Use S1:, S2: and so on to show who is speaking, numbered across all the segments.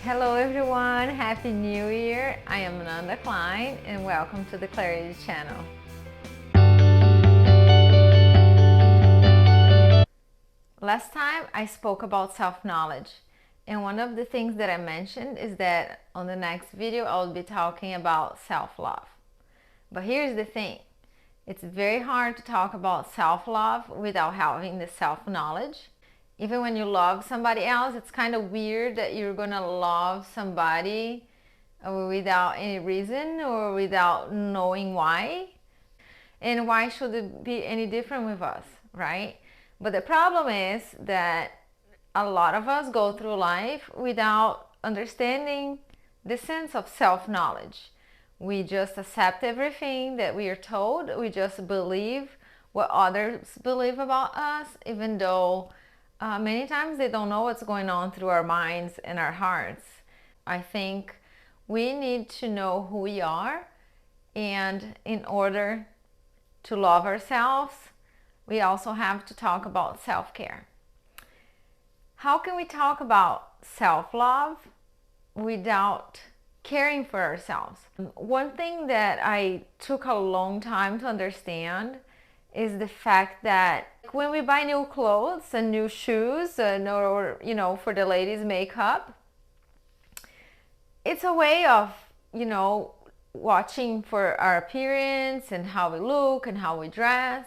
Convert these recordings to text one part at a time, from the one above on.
S1: Hello everyone, Happy New Year! I am Nanda Klein and welcome to the Clarity channel. Last time I spoke about self-knowledge, and one of the things that I mentioned is that on the next video I will be talking about self-love. But here's the thing, it's very hard to talk about self-love without having the self-knowledge. Even when you love somebody else, it's kind of weird that you're gonna love somebody without any reason or without knowing why. And why should it be any different with us, right? But the problem is that a lot of us go through life without understanding the sense of self-knowledge. We just accept everything that we are told. We just believe what others believe about us, even though many times they don't know what's going on through our minds and our hearts. I think we need to know who we are, and in order to love ourselves, we also have to talk about self-care. How can we talk about self-love without caring for ourselves? One thing that I took a long time to understand is the fact that when we buy new clothes and new shoes or for the ladies makeup, it's a way of watching for our appearance and how we look and how we dress,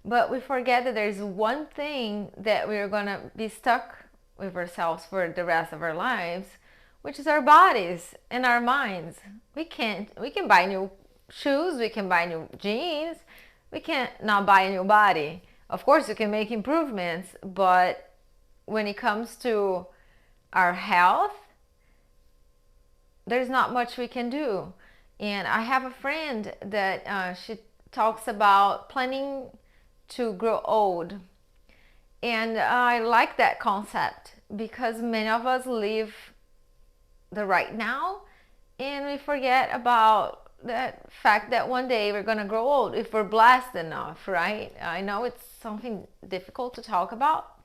S1: but we forget that there's one thing that we're gonna be stuck with ourselves for the rest of our lives, which is our bodies and our minds. We can buy new shoes, we can buy new jeans, we can't not buy a new body. Of course you can make improvements, but when it comes to our health, there's not much we can do. And I have a friend that she talks about planning to grow old. And I like that concept because many of us live the right now and we forget about that fact that one day we're going to grow old if we're blessed enough, right? I know it's something difficult to talk about.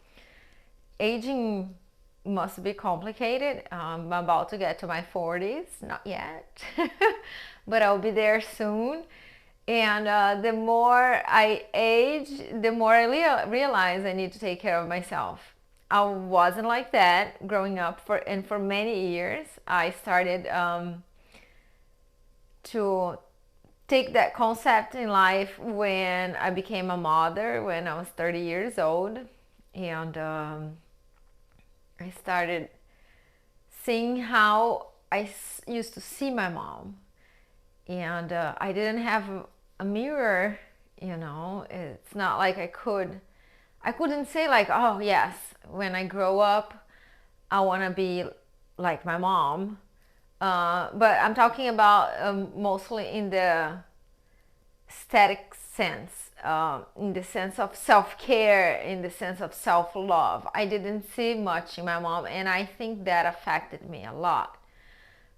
S1: Aging must be complicated. I'm about to get to my 40s, not yet, but I'll be there soon. And the more I age, the more I realize I need to take care of myself. I wasn't like that growing up for many years. I started to take that concept in life when I became a mother, when I was 30 years old. And I started seeing how I used to see my mom. And I didn't have a mirror, it's not like I couldn't say like, oh yes, when I grow up, I want to be like my mom. But I'm talking about mostly in the aesthetic sense, in the sense of self-care, in the sense of self-love. I didn't see much in my mom, and I think that affected me a lot.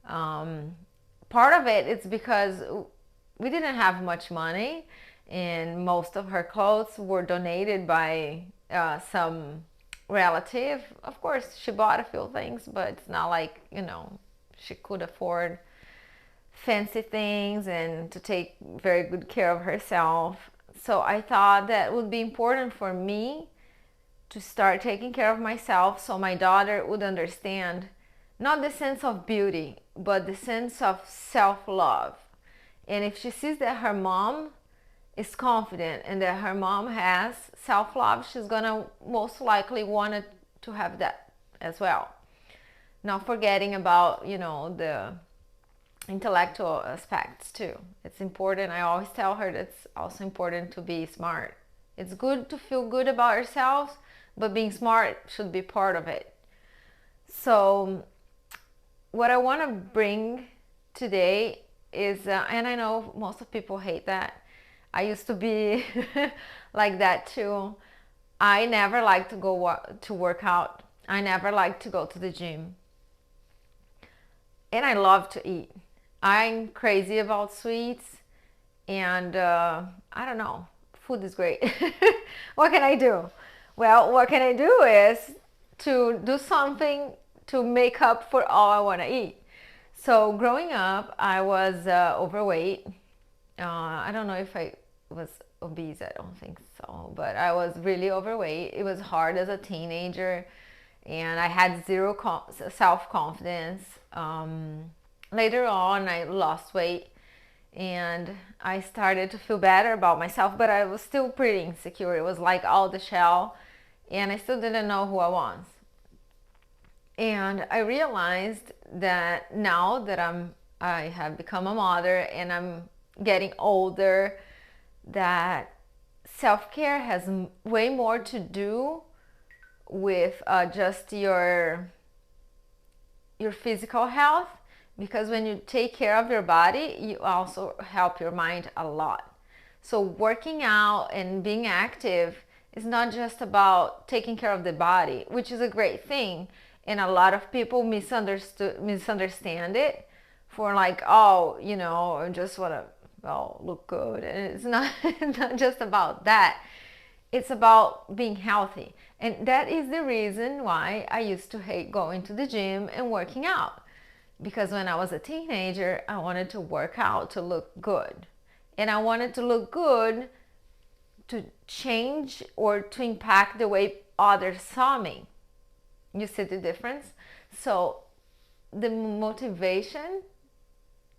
S1: Part of it is because we didn't have much money, and most of her clothes were donated by some relative. Of course, she bought a few things, but it's not like, she could afford fancy things and to take very good care of herself. So I thought that would be important for me to start taking care of myself so my daughter would understand not the sense of beauty, but the sense of self-love. And if she sees that her mom is confident and that her mom has self-love, she's gonna most likely want to have that as well. Not forgetting about, the intellectual aspects too. It's important. I always tell her that it's also important to be smart. It's good to feel good about yourselves, but being smart should be part of it. So what I want to bring today is, and I know most of people hate that. I used to be like that too. I never liked to go to work out. I never liked to go to the gym. And I love to eat. I'm crazy about sweets, and I don't know, food is great. What can I do? Well, what can I do is to do something to make up for all I want to eat. So growing up, I was overweight. I don't know if I was obese, I don't think so, but I was really overweight. It was hard as a teenager, and I had zero self-confidence. Later on, I lost weight and I started to feel better about myself, but I was still pretty insecure. It was like all the shell, and I still didn't know who I was. And I realized that now that I have become a mother and I'm getting older, that self-care has way more to do with just your physical health, because when you take care of your body, you also help your mind a lot. So working out and being active is not just about taking care of the body, which is a great thing, and a lot of people misunderstand it for like, oh, I just want to look good. And it's not it's not just about that. It's about being healthy. And that is the reason why I used to hate going to the gym and working out. Because when I was a teenager, I wanted to work out to look good. And I wanted to look good to change or to impact the way others saw me. You see the difference? So the motivation,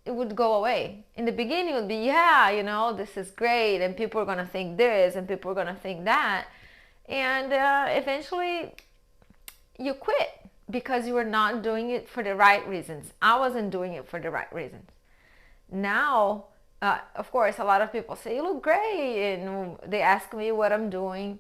S1: it would go away. In the beginning, it would be, yeah, this is great, and people are going to think this, and people are going to think that. And eventually, you quit because you were not doing it for the right reasons. I wasn't doing it for the right reasons. Now, of course, a lot of people say, you look great, and they ask me what I'm doing.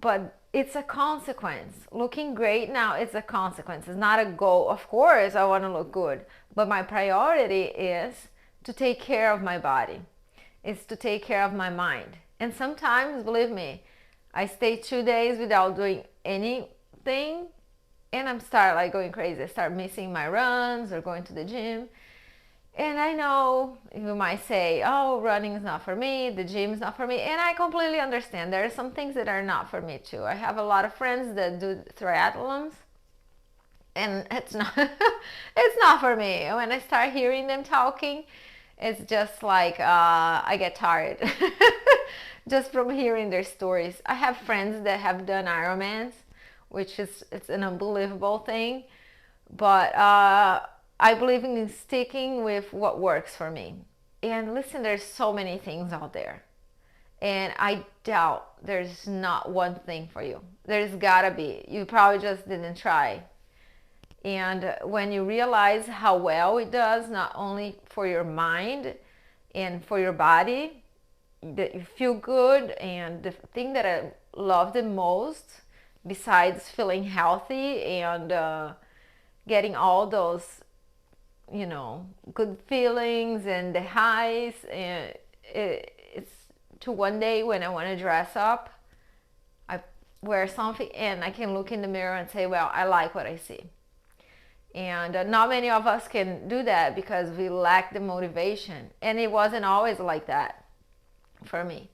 S1: But it's a consequence. Looking great now, it's a consequence. It's not a goal. Of course, I want to look good. But my priority is to take care of my body. It's to take care of my mind. And sometimes, believe me, I stay 2 days without doing anything, and I'm start like going crazy. I start missing my runs or going to the gym. And I know you might say, oh, running is not for me, the gym is not for me. And I completely understand. There are some things that are not for me too. I have a lot of friends that do triathlons, and it's not it's not for me. When I start hearing them talking, it's just like I get tired just from hearing their stories. I have friends that have done Ironmans, which it's an unbelievable thing. But I believe in sticking with what works for me. And listen, there's so many things out there. And I doubt there's not one thing for you. There's gotta be. You probably just didn't try. And when you realize how well it does, not only for your mind and for your body, that you feel good. And the thing that I love the most, besides feeling healthy and getting all those good feelings and the highs, and it's to one day when I want to dress up, I wear something and I can look in the mirror and say, well, I like what I see. And not many of us can do that because we lack the motivation, and it wasn't always like that for me.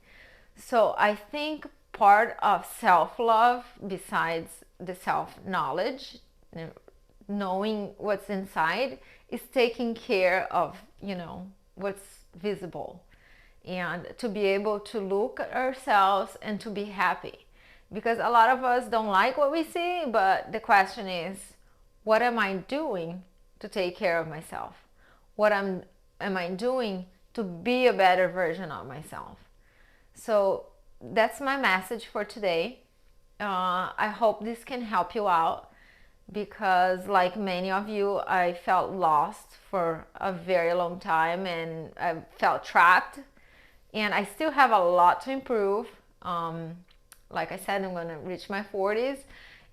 S1: So I think part of self-love, besides the self-knowledge, knowing what's inside, is taking care of what's visible, and to be able to look at ourselves and to be happy, because a lot of us don't like what we see. But the question is, what am I doing to take care of myself? What am I doing to be a better version of myself? So that's my message for today. I hope this can help you out, because like many of you, I felt lost for a very long time, and I felt trapped, and I still have a lot to improve. Like I said, I'm going to reach my 40s,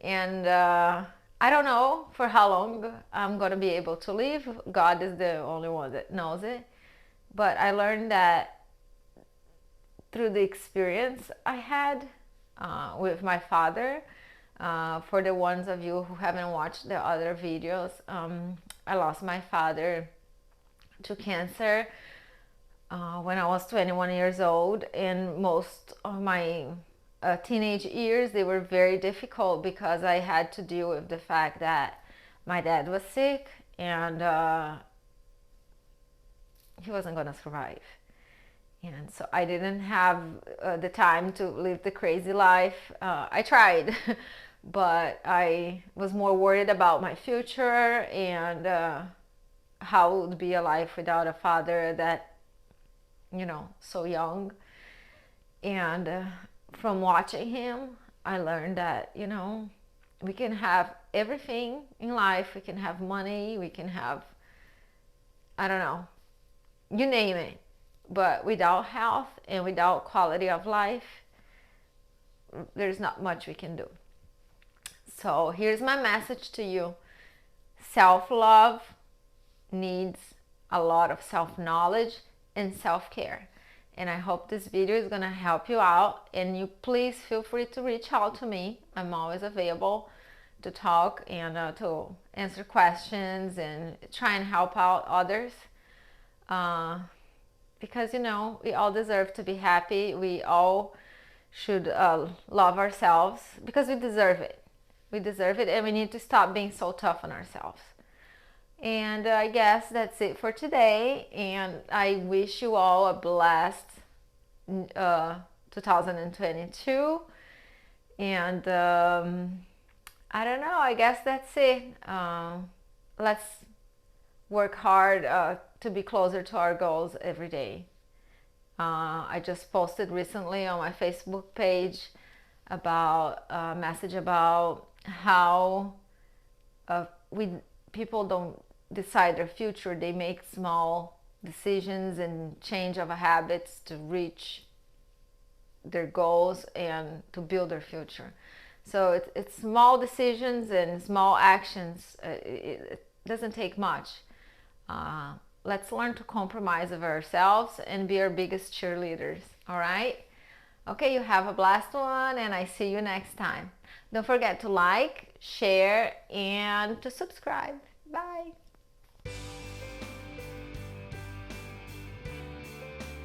S1: and I don't know for how long I'm going to be able to live. God is the only one that knows it. But I learned that through the experience I had with my father. For the ones of you who haven't watched the other videos, I lost my father to cancer when I was 21 years old, and most of my teenage years, they were very difficult because I had to deal with the fact that my dad was sick, and he wasn't gonna survive. And so I didn't have the time to live the crazy life. I tried, but I was more worried about my future and how it would be a life without a father that, so young. And from watching him, I learned that, we can have everything in life. We can have money, we can have, I don't know, you name it. But without health and without quality of life, there's not much we can do. So here's my message to you. Self-love needs a lot of self-knowledge and self-care. And I hope this video is going to help you out. And you please feel free to reach out to me. I'm always available to talk and to answer questions and try and help out others. Because, we all deserve to be happy. We all should love ourselves because we deserve it. We deserve it, and we need to stop being so tough on ourselves. And I guess that's it for today. And I wish you all a blessed 2022. And I don't know, I guess that's it. Let's work hard to be closer to our goals every day. I just posted recently on my Facebook page about a message about how people don't decide their future. They make small decisions and change of habits to reach their goals and to build their future. So it's small decisions and small actions. It doesn't take much. Let's learn to compromise of ourselves and be our biggest cheerleaders. All right? Okay, you have a blessed one, and I see you next time. Don't forget to like, share, and to subscribe. Bye.